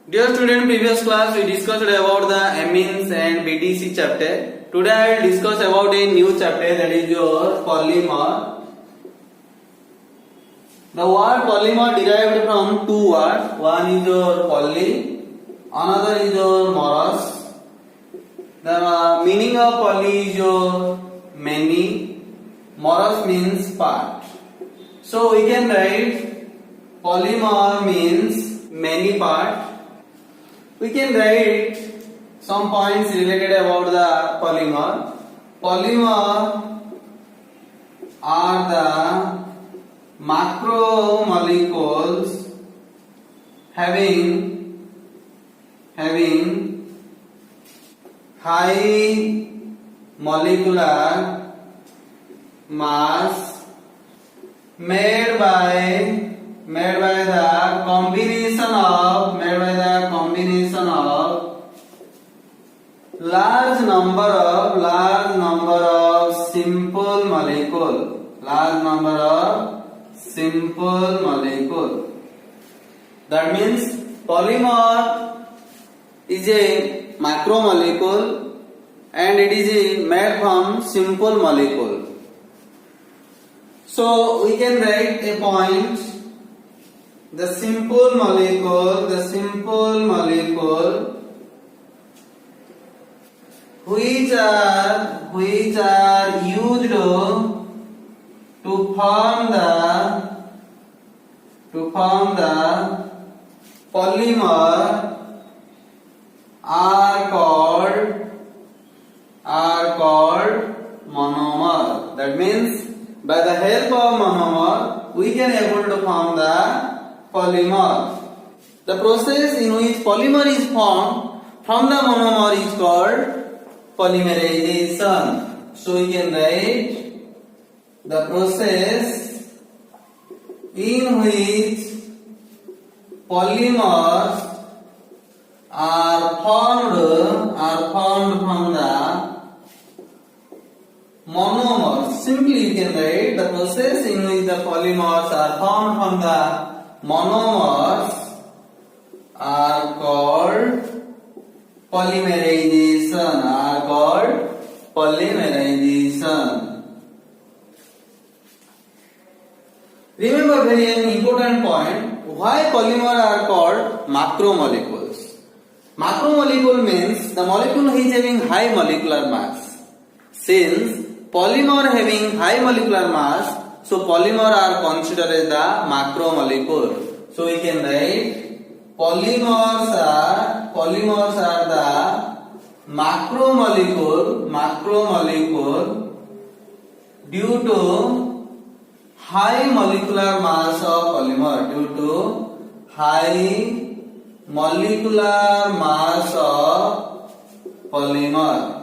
Dear student, previous class we discussed about the amines and BTC chapter. Today I will discuss about a new chapter, that is your polymer. The word polymer derived from two words. One is your poly, another is your morous. The meaning of poly is your many, morous means part. So we can write polymer means many part. We can write some points related about the polymer. Polymer are the macromolecules having high molecular mass made by the combination of large number of simple molecule. That means polymer is a macromolecule and it is made from simple molecule. So we can write a point. The simple molecule which are used to form the polymer are called monomer. That means by the help of monomer we can able to form the polymer. The process in which polymer is formed from the monomer is called polymerization. So we can write the process in which polymers are formed from the monomers. Simply you can write the process in which the polymers are formed from the monomers are called polymerization. Remember very important point, why polymers are called macromolecules. Macromolecule means the molecule which is having high molecular mass. Since polymer having high molecular mass, so polymer are considered as the macromolecule. So we can write polymers are the macromolecule due to high molecular mass of polymer.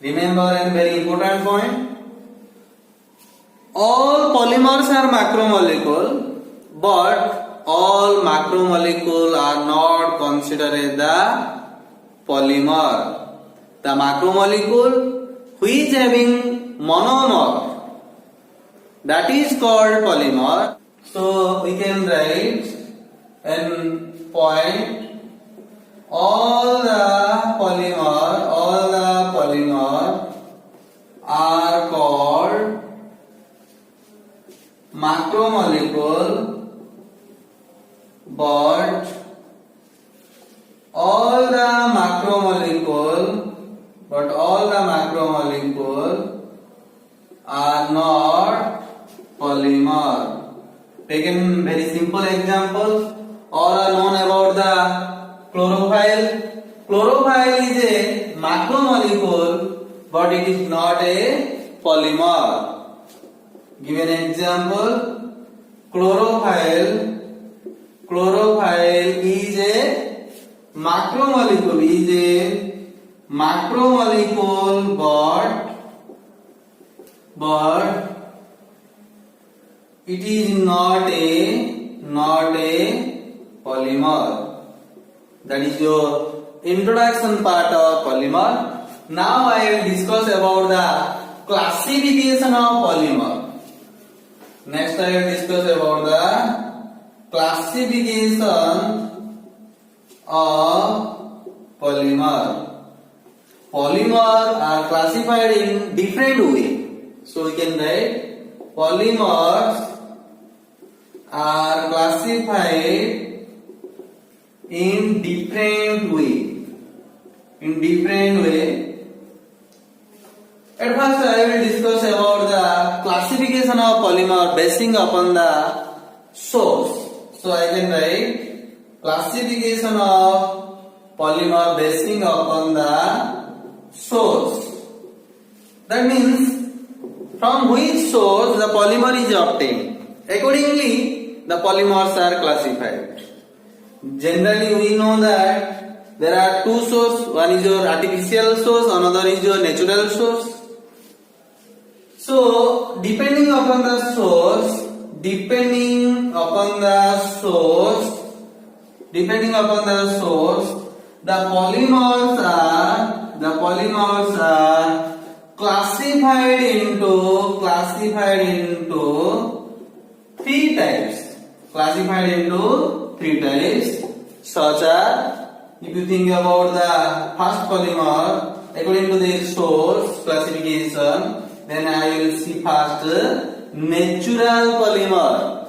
Remember a very important point. All polymers are macromolecule, but all macromolecule are not considered as the polymer. The macromolecule which having monomer, that is called polymer. So we can write an point, all the polymer are called macromolecule, but all the macromolecule are not polymer. Taken very simple examples. All are known about the chlorophyll. Chlorophyll is a macromolecule, but it is not a polymer. Give an example. Chlorophyll is a macromolecule, but it is not a polymer. That is your introduction part of polymer. Now I will discuss about the classification of polymer. Next I will discuss about the classification a polymer. Polymer are classified in different way. So we can write polymers are classified in different way. In different way. At first I will discuss about the classification of polymer basing upon the source. So I can write classification of polymer basing upon the source. That means from which source the polymer is obtained. Accordingly, the polymers are classified. Generally, we know that there are two sources. One is your artificial source, another is your natural source. So, depending upon the source, the polymers are classified into three types. Such as, if you think about the first polymer, according to their source classification, then I will see first natural polymer.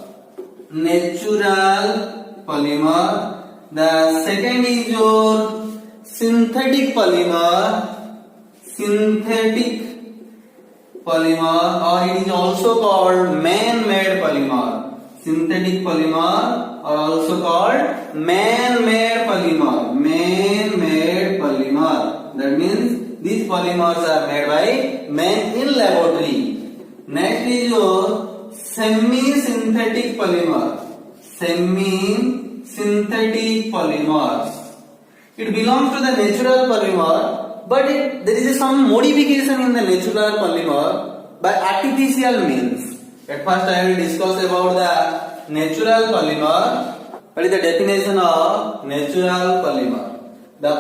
The second is your synthetic polymer, or it is also called man-made polymer. Synthetic polymer are also called man-made polymer. That means these polymers are made by men in laboratory. Next is your semi-synthetic polymers. It belongs to the natural polymer, but there is some modification in the natural polymer by artificial means. At first I will discuss about the natural polymer. What is the definition of natural polymer? The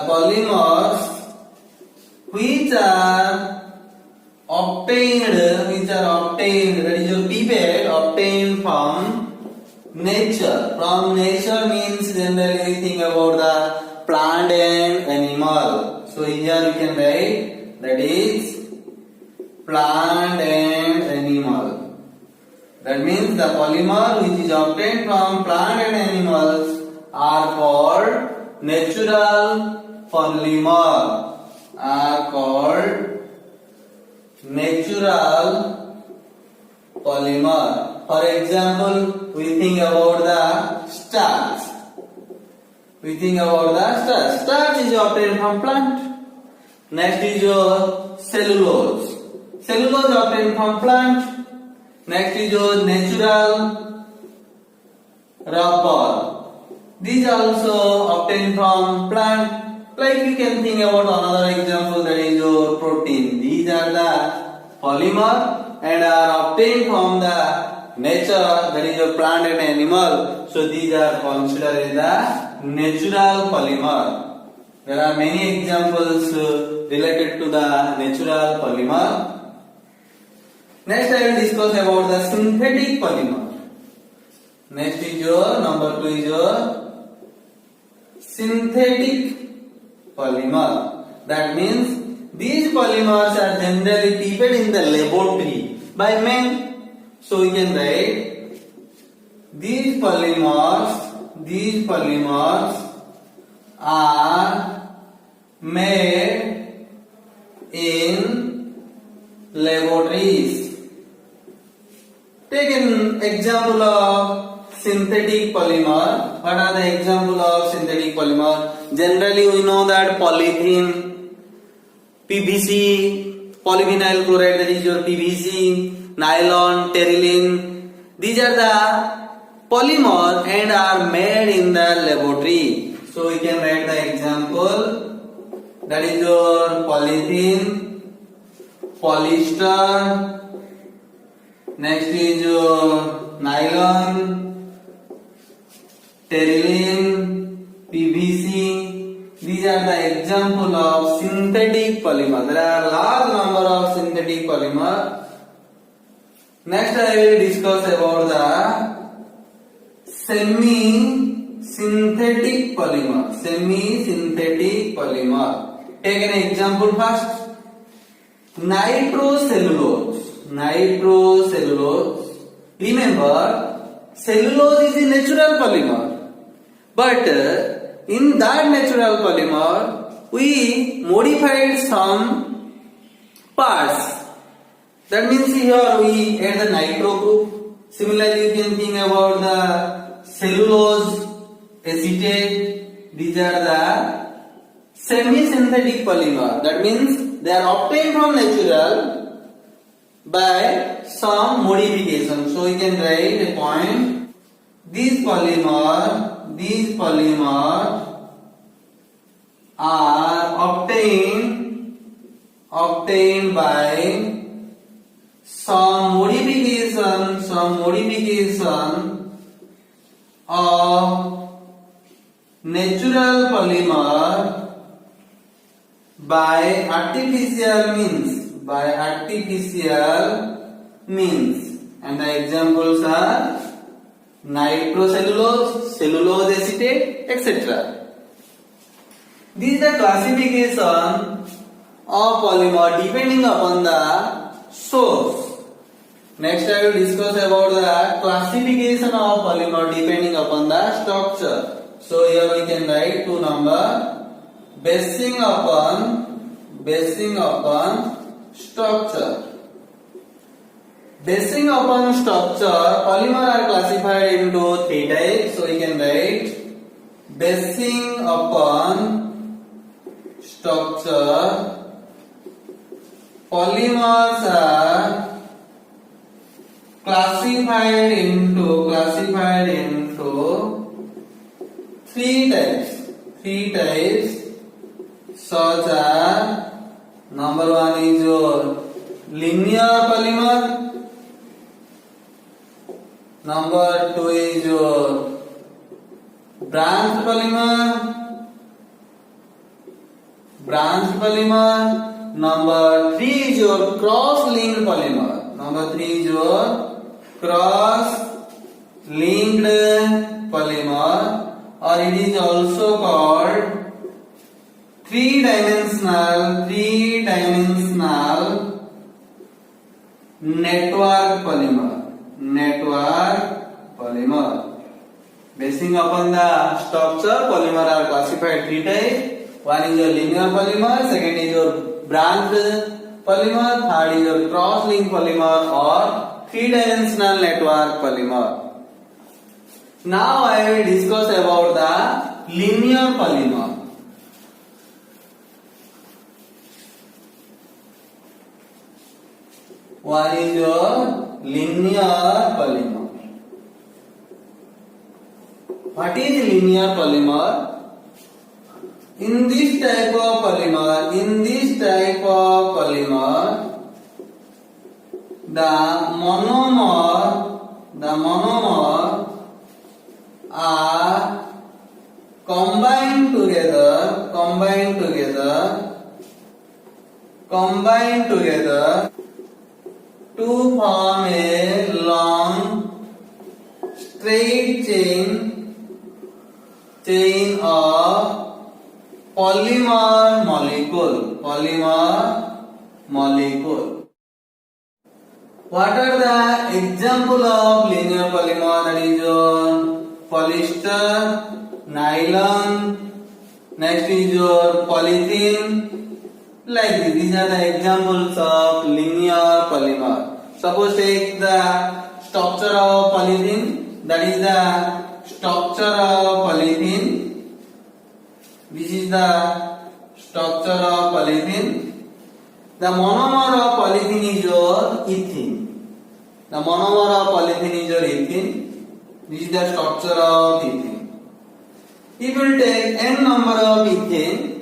polymers which are obtained, that is your pipette, obtained from nature. From nature means generally we think about the plant and animal. So here we can write that is plant and animal. That means the polymer which is obtained from plant and animals are called natural polymer. For example, we think about the starch. Starch is obtained from plant. Next is your cellulose. Cellulose obtained from plant. Next is your natural rubber. These also obtained from plant. Like you can think about another example, that is your protein. These are the polymer and are obtained from the nature, that is your plant and animal. So these are considered as the natural polymer. There are many examples related to the natural polymer. Next I will discuss about the synthetic polymer. Next is your number 2 is your synthetic polymer. That means these polymers are generally prepared in the laboratory by men. So we can write these polymers are made in laboratories. Take an example of synthetic polymer. What are the example of synthetic polymer? Generally we know that polythene, PVC, polyvinyl chloride, that is your PVC, nylon, terylene. These are the polymer and are made in the laboratory. So we can write the example, that is your polythene, polyester. Next is your nylon, terylene, PVC. These are the example of synthetic polymer. There are large number of synthetic polymer. Next I will discuss about the semi synthetic polymer. Semi-synthetic polymer. Take an example first. Nitrocellulose. Nitrocellulose. Remember, cellulose is a natural polymer. But in that natural polymer, we modified some parts. That means here we add the nitro group. Similarly, you can think about the cellulose, acetate. These are the semi-synthetic polymer. That means they are obtained from natural by some modification. So you can write a point. These polymer are obtained by some modification of natural polymer by artificial means, and the examples are nitrocellulose, cellulose acetate, etc. This is the classification of polymer depending upon the source. Next I will discuss about the classification of polymer depending upon the structure. So here we can write 2 number. Basing upon structure. Basing upon structure, polymer are classified into 3 types. So we can write basing upon structure. Polymers are classified into 3 types. Such as number 1 is your linear polymer. Number 2 is your branched polymer. Number 3 is your cross-linked polymer. Or it is also called three-dimensional network polymer. Basing upon the structure, polymer are classified 3 types. One is your linear polymer, second is your branched polymer, third is your cross-linked polymer or three-dimensional network polymer. Now I will discuss about the linear polymer. One is your linear polymer. What is linear polymer? In this type of polymer, the monomer are combined together to form a long straight chain of polymer molecule. What are the example of linear polymer? That is your polyester, nylon, next is your polythene. Like this, these are the examples of linear polymer. Suppose take the structure of polythene. That is the structure of polythene. This is the structure of polythene. The monomer of polythene is your ethene. This is the structure of ethene. If we take n number of ethene,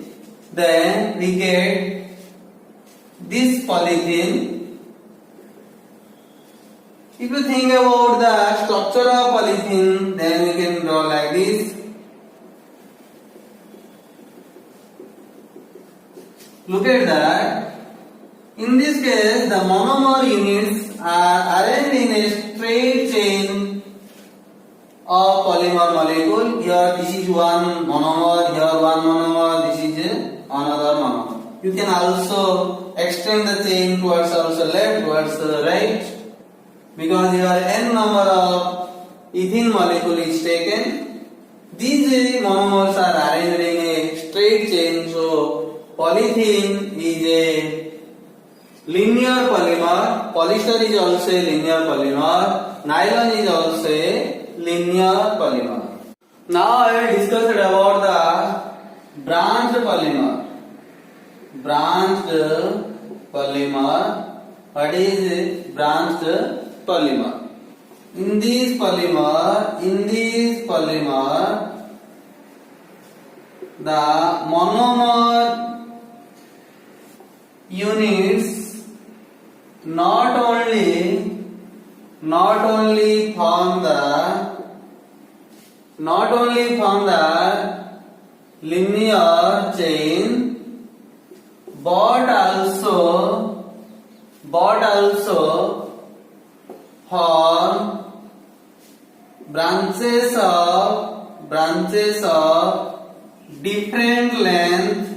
then we get this polythene. If you think about the structure of polythene, then we can draw like this. Look at that. In this case, the monomer units are arranged in a straight chain of polymer molecule. molecule. Here this is one monomer, here one monomer, this is another monomer. You can also extend the chain towards also left, towards the right, because here n number of ethene molecule is taken. These monomers are arranged in a straight chain, so polythene is a linear polymer, polyester is also a linear polymer, nylon is also a linear polymer. Now I will discuss about the branched polymer. Branched polymer. What is branched polymer? In this polymer, the monomer units not only form the linear chain, but also form branches of different length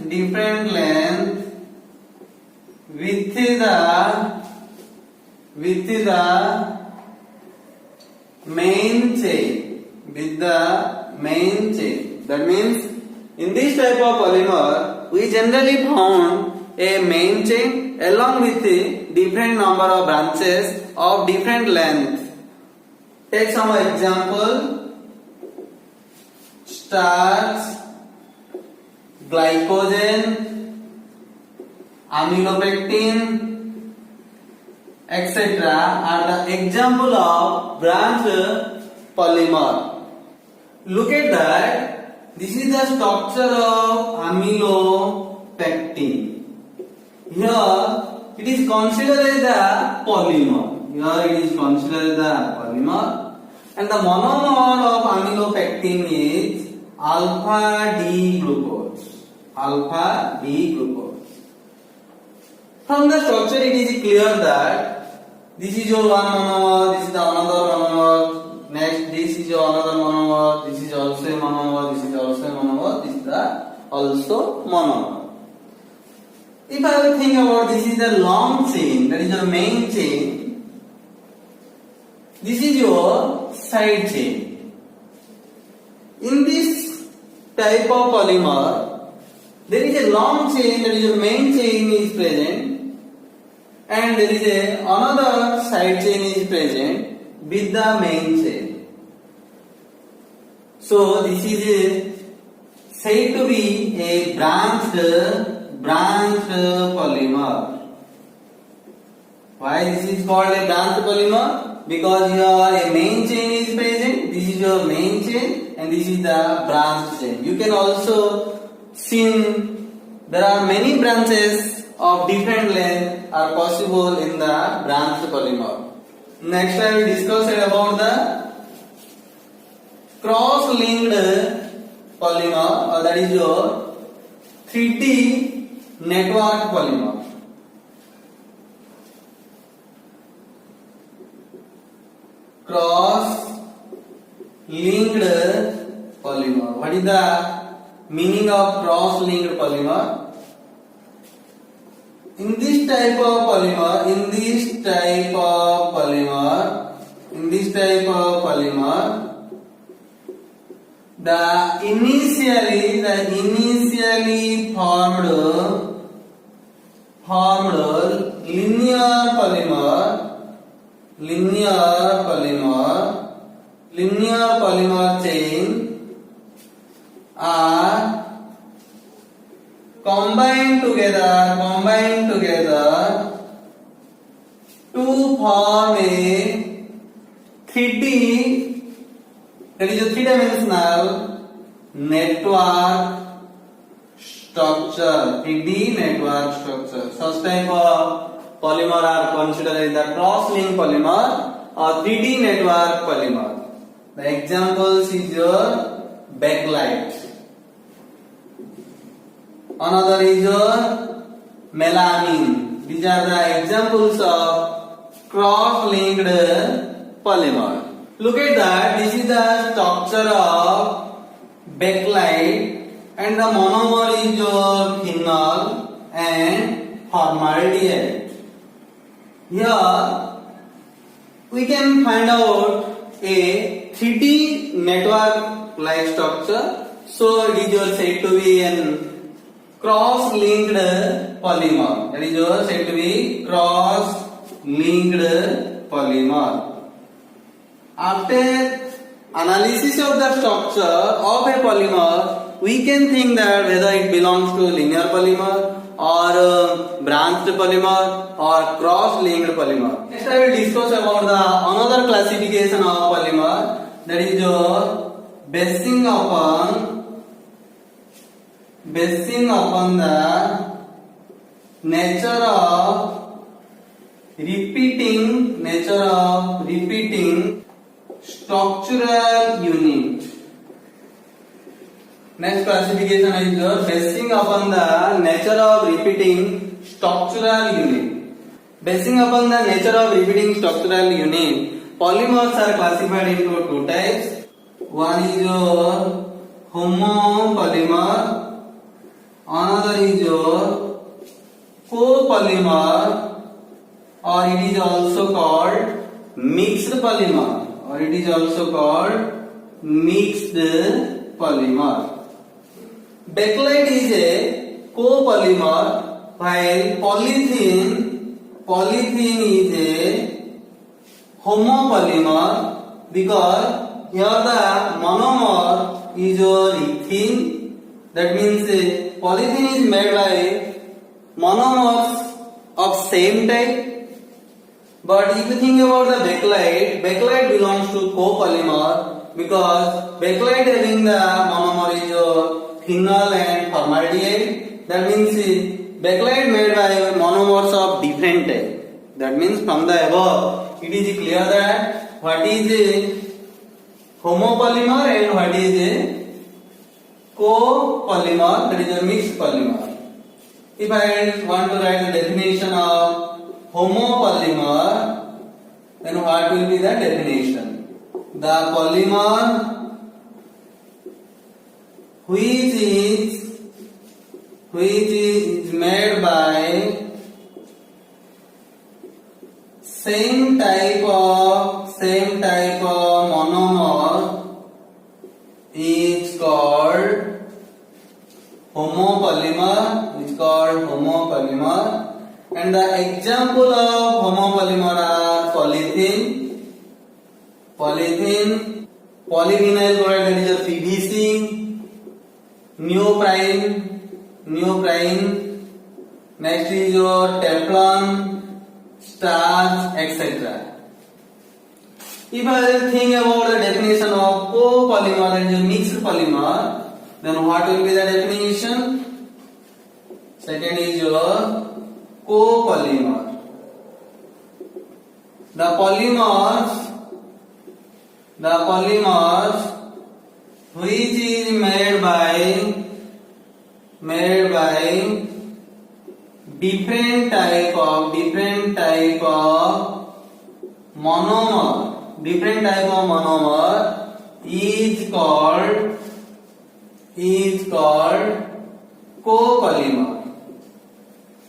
with the main chain. That means in this type of polymer we generally found a main chain along with the different number of branches of different length. Take some example: starch, glycogen, amylopectin, etc. are the example of branched polymer. Look at that. This is the structure of amylopectin. Here it is considered as the polymer. And the monomer of amylopectin is alpha D glucose. From the structure it is clear that this is your one monomer, this is the another monomer. Next, this is your another monomer, this is also a monomer, this is also a monomer, this is the also monomer. If I will think about this is the long chain, that is your main chain, this is your side chain. In this type of polymer, there is a long chain, that is your main chain is present, and there is another side chain is present with the main chain. So this is said to be a branched polymer. Why this is called a branched polymer? Because here a main chain is present. This is your main chain and this is the branched chain. You can also see there are many branches of different length are possible in the branched polymer. Next I will discuss about the cross-linked polymer, that is your 3D network polymer. Cross-linked polymer. What is the meaning of cross-linked polymer? In this type of polymer, the initially formed linear polymer chain are combined together to form a 3D, that is a three-dimensional network structure. 3D network structure. Such type of polymer are considered as the cross-linked polymer or 3D network polymer. The examples is your bakelite. Another is your melamine. These are the examples of cross-linked polymer. Look at that. This is the structure of bakelite, and the monomer is your phenol and formaldehyde. Here we can find out a 3D network like structure. So it is your said to be an cross-linked polymer. That is your said to be cross-linked polymer. After analysis of the structure of a polymer, we can think that whether it belongs to linear polymer or branched polymer or cross-linked polymer. Next I will discuss about the another classification of polymer, that is your basing upon the nature of repeating structural unit. Next classification is your basing upon the nature of repeating structural unit. Basing upon the nature of repeating structural unit, polymers are classified into two types. One is your homopolymer, another is your copolymer, or it is also called mixed polymer, Bakelite is a copolymer, while polythene is a homopolymer, because here the monomer is your ethene. That means polythene is made by monomers of same type. But if you think about the bakelite belongs to copolymer, because bakelite having the monomer is phenol and formaldehyde. That means bakelite made by monomers of different type. That means from the above, it is clear that what is a homopolymer and what is a copolymer, that is a mixed polymer. If I want to write the definition of homopolymer, then what will be the definition? The polymer which is made by same type of monomer is called homopolymer. And the example of homopolymer are polyvinyl chloride, that is a PVC, neoprene, next is your Teflon, starch, etc. If I think about the definition of copolymer, that is a mixed polymer, then what will be the definition? Second is your copolymer. The polymers which is made by different type of monomer is called copolymer.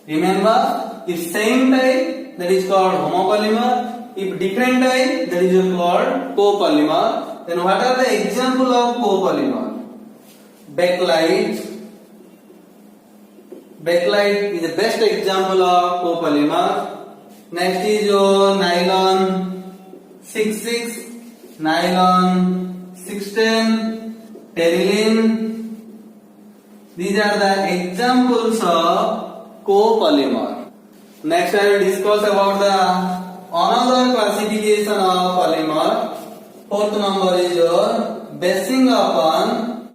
Remember, if same type, that is called homopolymer. If different type, that is called copolymer. Then what are the example of copolymer? Bakelite is the best example of copolymer. Next is your nylon 6,6, nylon 16, terylene. These are the examples of copolymer. Next I will discuss about the another classification of polymer. Fourth number is your basing upon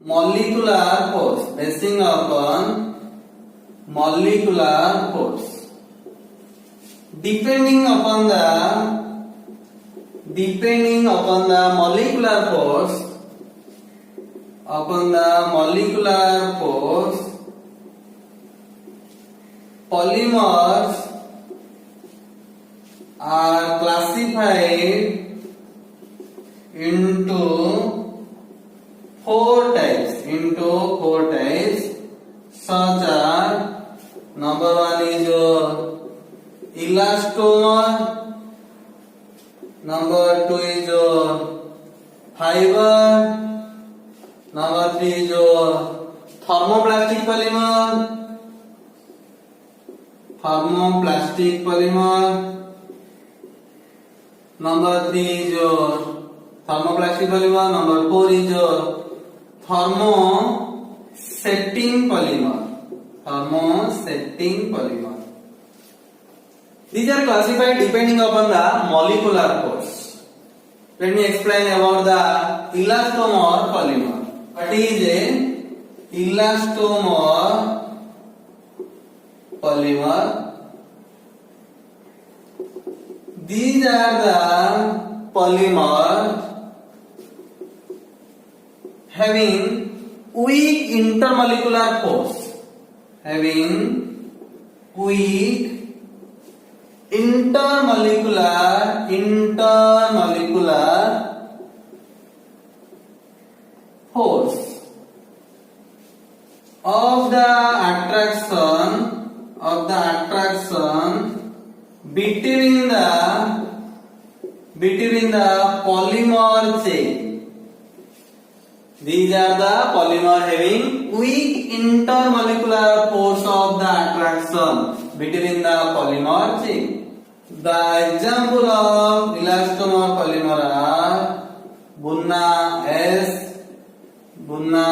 molecular force. Depending upon the molecular force, polymers are classified into four types, such as number one is elastomer, number two is fiber, number three is thermoplastic polymer, number three is thermoplastic polymer, number four is thermosetting polymer. These are classified depending upon the molecular force. Let me explain about the elastomer polymer. What is a elastomer polymer? These are the polymers having weak intermolecular force. Intermolecular force of the attraction between the polymer chain. These are the polymer having weak intermolecular force of the attraction between the polymer chain. The example of elastomer polymer are Bunna S, Bunna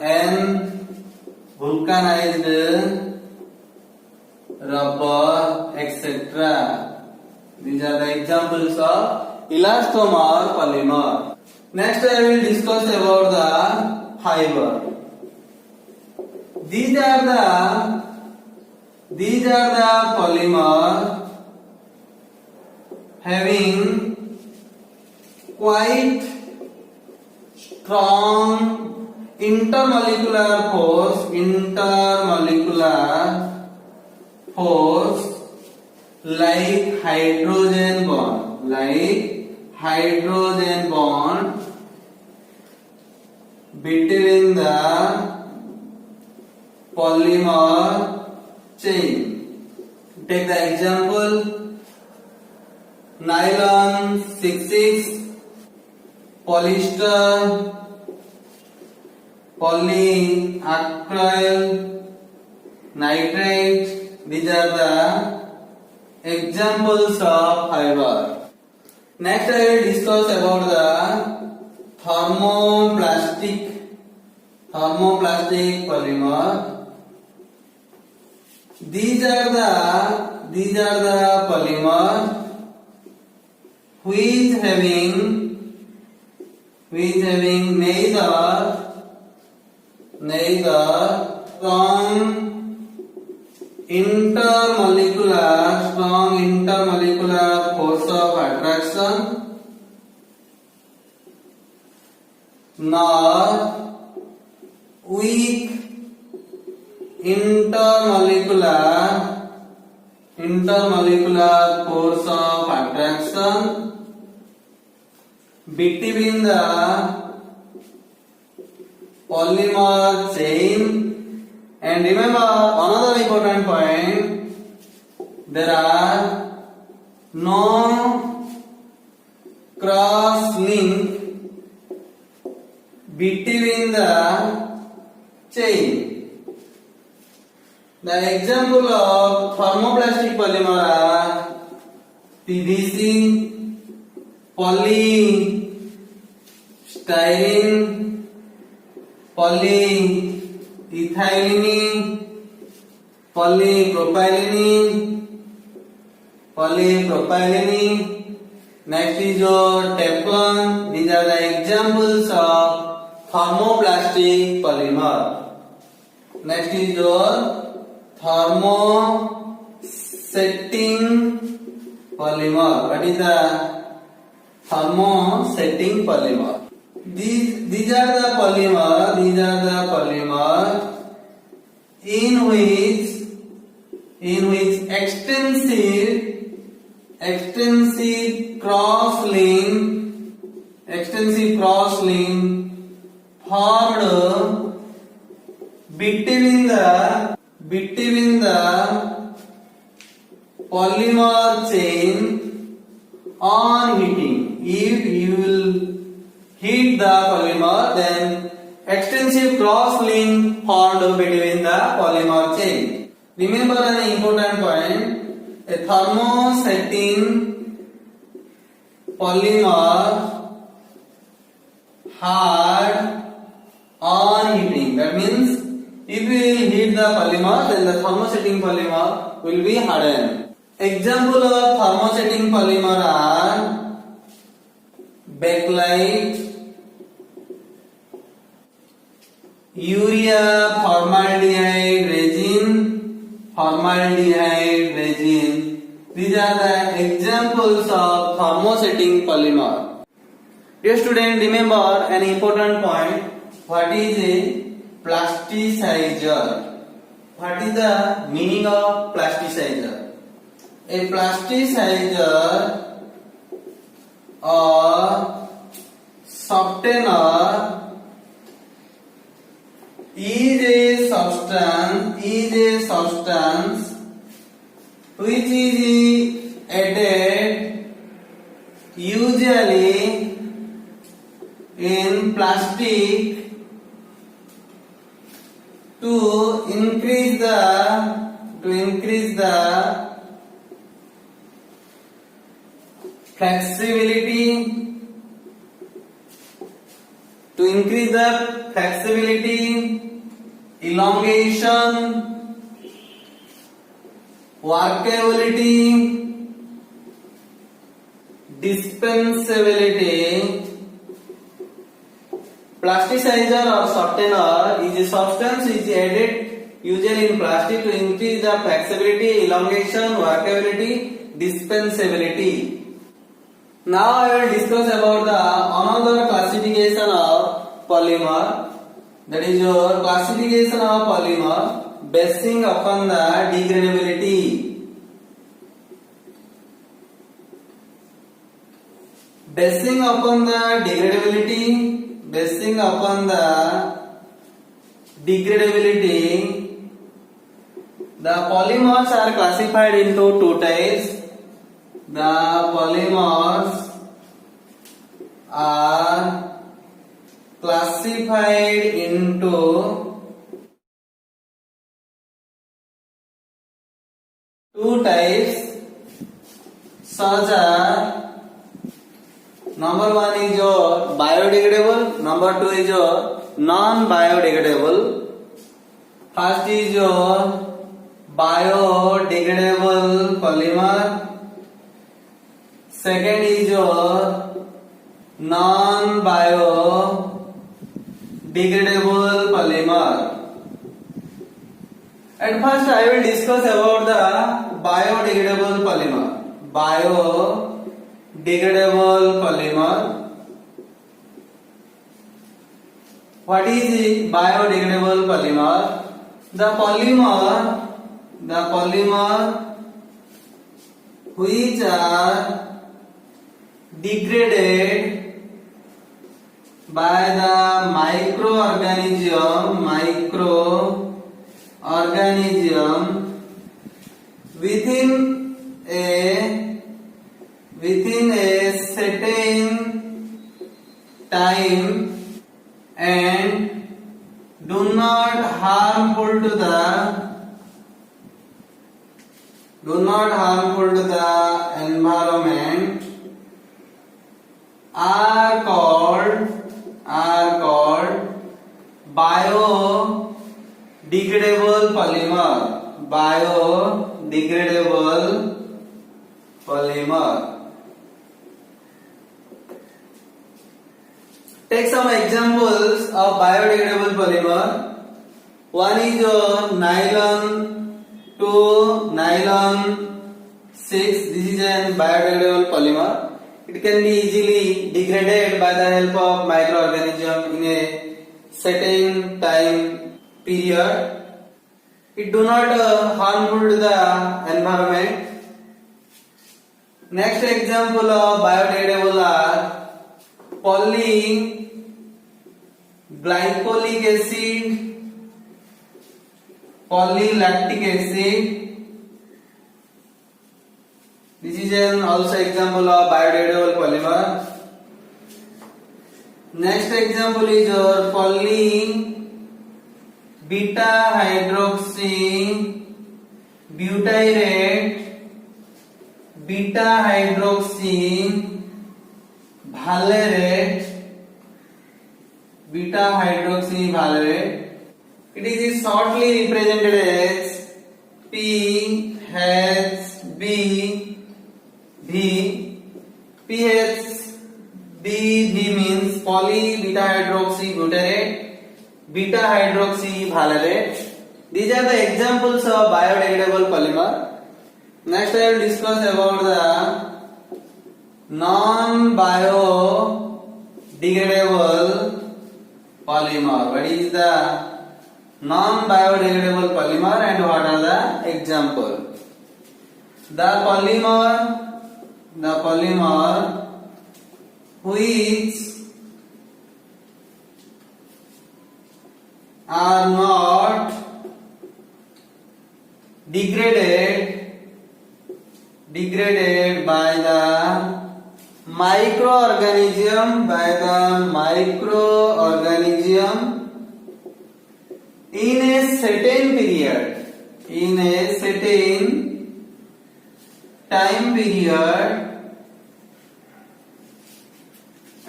N, vulcanized rubber, etc. These are the examples of elastomer polymer. Next I will discuss about the fiber. These are the polymer having quite strong intermolecular force like hydrogen bond between the polymer chain. Take the example nylon 6,6, polyester, polyacryl nitrate. These are the examples of fiber. Next I will discuss about the thermoplastic polymer. These are the polymer which having neither strong intermolecular force of attraction nor weak intermolecular force of attraction between the polymer chain. And remember another important point, there are no cross link between the chain. The example of thermoplastic polymer are PVC, polystyrene, polyethylene, polypropylene. Next is your Teflon. These are the examples of thermoplastic polymer. Next is your thermosetting polymer. What is the thermosetting polymer? These are the polymer in which extensive cross link formed between the polymer chain on heating. If you will heat the polymer, then extensive cross link formed between the polymer chain. Remember an important point: a thermosetting polymer hard on heating. That means if we will heat the polymer, then the thermosetting polymer will be hardened. Example of thermosetting polymer are bakelite, urea formaldehyde resin. These are the examples of thermosetting polymer. Dear student, remember an important point. What is a plasticizer? What is the meaning of plasticizer? A plasticizer or softener is a substance which is added usually in plastic to increase the flexibility, elongation, workability, dispensability. Plasticizer or softener is a substance which is added usually in plastic to increase the flexibility, elongation, workability, dispensability. Now I will discuss about the another classification of polymer, that is your classification of polymer basing upon the degradability. Basing upon the degradability, the polymers are classified into two types. The polymers are classified into two types, such as number one is your biodegradable, number two is your non-biodegradable. First is your biodegradable polymer. Second is your non-biodegradable polymer. At first I will discuss about the biodegradable polymer. Biodegradable polymer. What is the biodegradable polymer? The polymer which are degraded by the microorganism within a certain time and do not harmful to the environment are called biodegradable polymer. Take some examples of biodegradable polymer. One is your nylon 2, nylon 6. This is a biodegradable polymer. It can be easily degraded by the help of microorganism in a certain time period. It do not harmful to the environment. Next example of biodegradable are polybutadiene glycolic acid, polylactic acid. This is an also example of biodegradable polymer. Next example is your poly beta hydroxy butyrate beta hydroxy valerate beta hydroxy valerate. It is shortly represented as PHB PHBV means poly beta hydroxy butyrate beta hydroxy valerate. These are the examples of biodegradable polymer. Next I will discuss about the non-biodegradable polymer. What is the non-biodegradable polymer and what are the examples? The polymer which are not degraded by the microorganism in a certain time period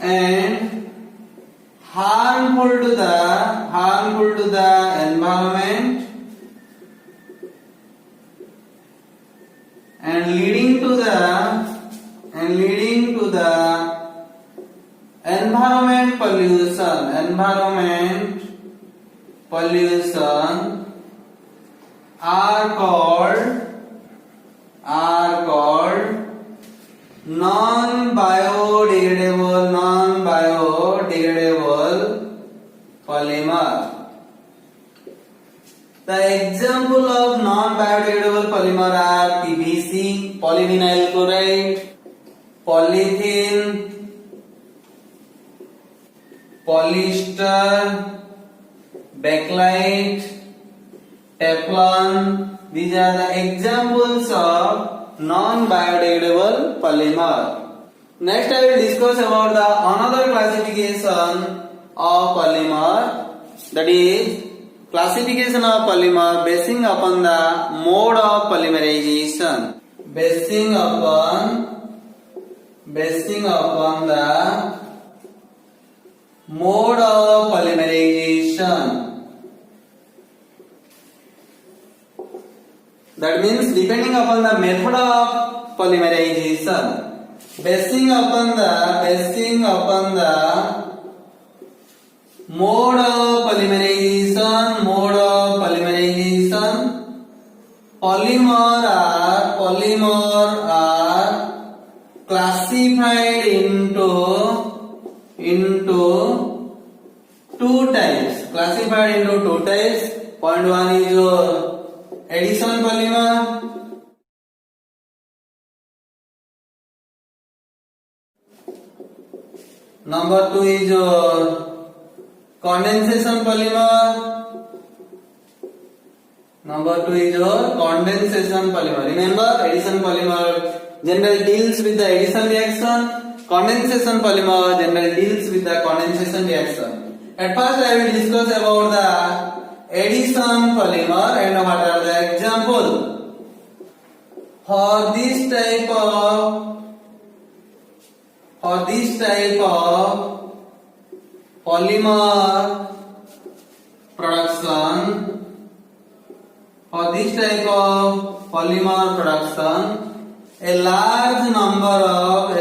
and harmful to the environment and leading to the environment pollution are called non-biodegradable polymer. The example of non-biodegradable polymer are PVC, polyvinyl chloride, polythene, polyester, bakelite, Teflon. These are the examples of non-biodegradable polymer. Next I will discuss about the another classification of polymer, that is classification of polymer basing upon the mode of polymerization. Basing upon the mode of polymerization. That means depending upon the method of polymerization. Basing upon the mode of polymerization, polymer are classified into two types. Point one is your addition polymer. Number two is your condensation polymer. Remember, addition polymer generally deals with the addition reaction. Condensation polymer generally deals with the condensation reaction. At first I will discuss about the addition polymer and what are the example. For this type of polymer production, a large number of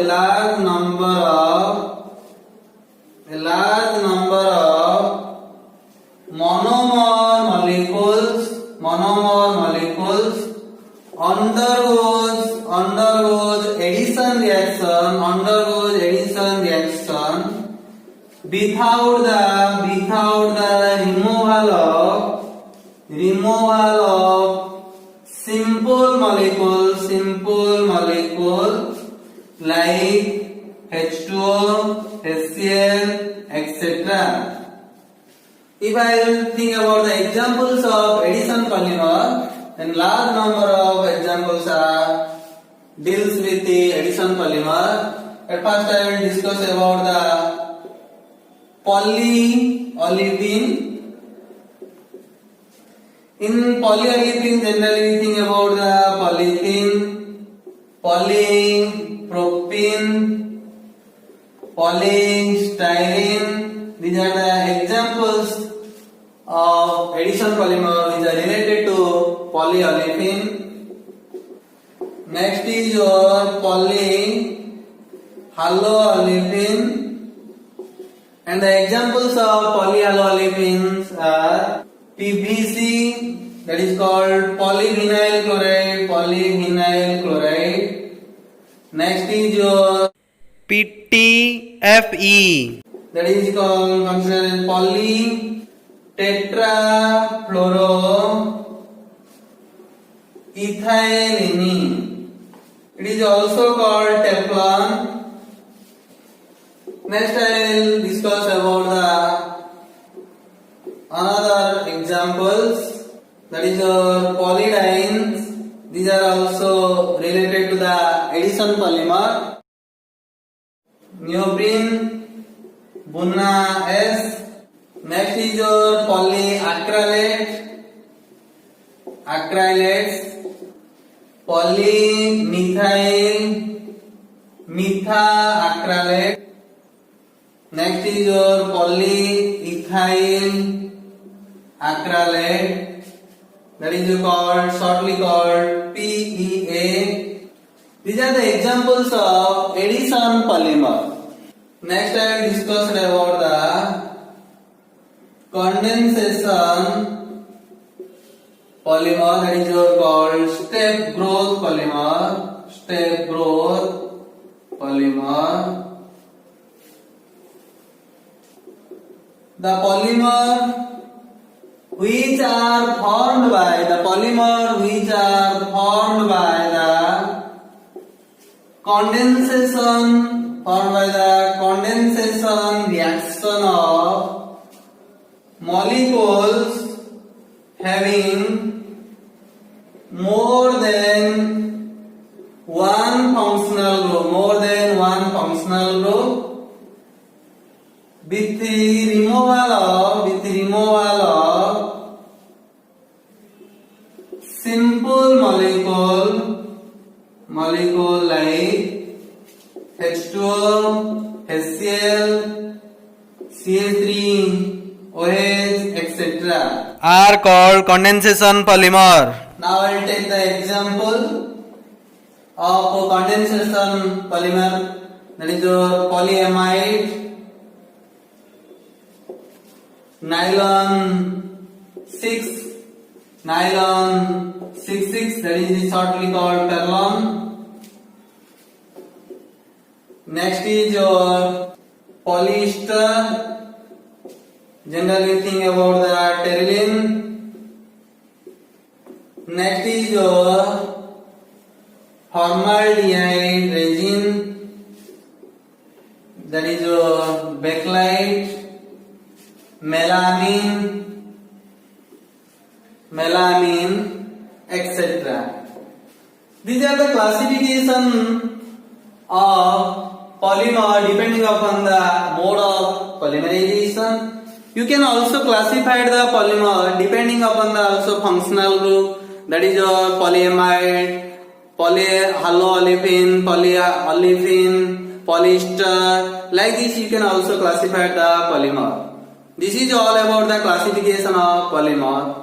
monomer molecules undergoes addition reaction without the removal of simple molecule like H2O, HCl, etc. If I will think about the examples of addition polymer, then large number of examples are deals with the addition polymer. At first I will discuss about the polyolefin. In polyolefin generally we think about the polyethylene, polypropylene, polystyrene. These are the examples of addition polymer which are related to polyolefin. Next is your polyhaloolefin, and the examples of polyhaloolefins are PVC, that is called polyvinyl chloride. Next is your PTFE, that is called considered polytetrafluoroethylene. It is also called Teflon. Next I will discuss about the another examples, that is polydienes. These are also related to the addition polymer. Neoprene, Bunna S. Next is your acrylates, methaacrylate. Next is your polyethyl acrylate, that is shortly called PEA. These are the examples of addition polymer. Next I will discuss about the condensation polymer, that is called step growth polymer. The polymer which are formed by the condensation reaction of molecules having more than one functional group, with the removal of simple molecule like H2O, HCl, CH3, OH, etc. are called condensation polymer. Now I will take the example of condensation polymer, that is polyamide, nylon 66, that is shortly called Perlon. Next is your polyester, generally think about the terylene. Next is your formaldehyde resin, that is your bakelite, melamine, etc. These are the classification of polymer depending upon the mode of polymerization. You can also classify the polymer depending upon the also functional group, that is your polyamide, polyhaloolefin, polyolefin, polyester. Like this you can also classify the polymer. This is all about the classification of polymer.